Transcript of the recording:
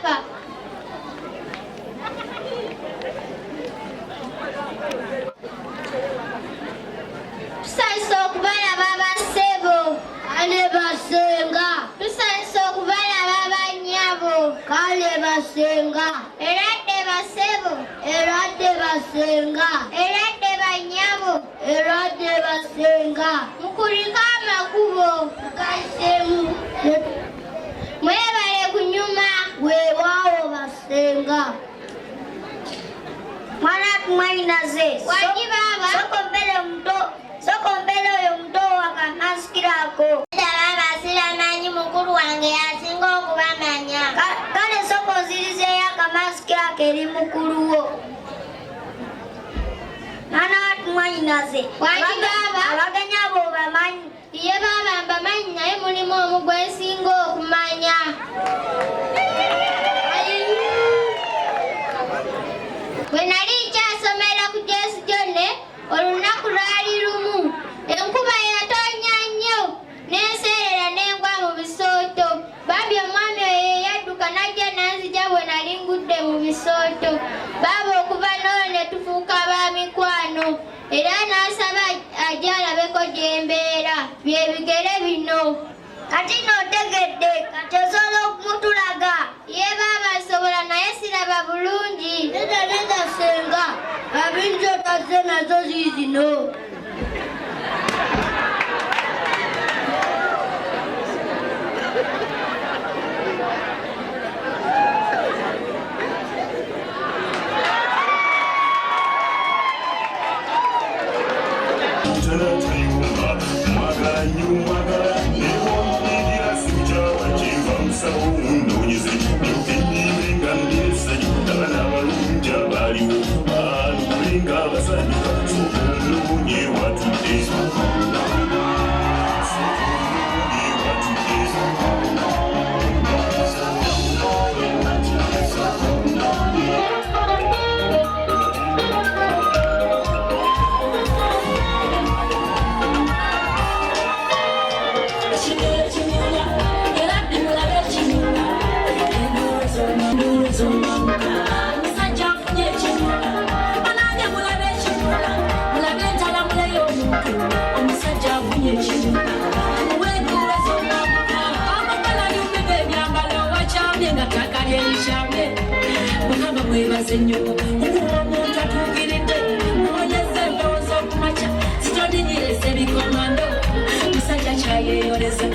Papa. Tusanise okubalaba abasebo. Kale basenga. Tusanise okubalaba abannyabo. Kale basenga. Eradde basebo. Eradde basenga. Eradde bannyabo. Eradde basenga. Mukulike amakubo. Mukayisemu. Mwebale kunyuma. Weewaawo basenga. Mwana tumwanyinaze. Wangi baba. Soko mbele oyo muto wakamasikirako. Baba silamanyi mukulu wange yasinga okubamanya. Kale soko nzirizeeyo akamasikirako eri mukuluwo. Mwana tumwanyinaze. Wangi baba. Abaganya abo bamanyi. Iye baba mbamanyi naye mulimu omu gwe nsinga okumanya. Bwe nali nkyasomera ku Jesu Jone, olunaku lwali lumu. Enkuba yatonnya nnyo n'enseerera n'engwa mu bisooto. Bambi omwami oyo yadduka n'ajja n'anzija bwe nali ngudde mu bisooto. Baaba okuva n'olwo ne tufuuka ba mikwano. Era n'asaba ajje alabeko gye mbeera. Bye bigere bino. Kati n'otegedde kati osobola okumutulaga. Ye baaba nsobola naye siraba bulungi. Neda senga. Abinzo tazze nazo ziizino. Nnyo omuntu atuukiridde mwonyeze endowooza okumakya sitoninyirese bikomando musajja kyayeeyoleza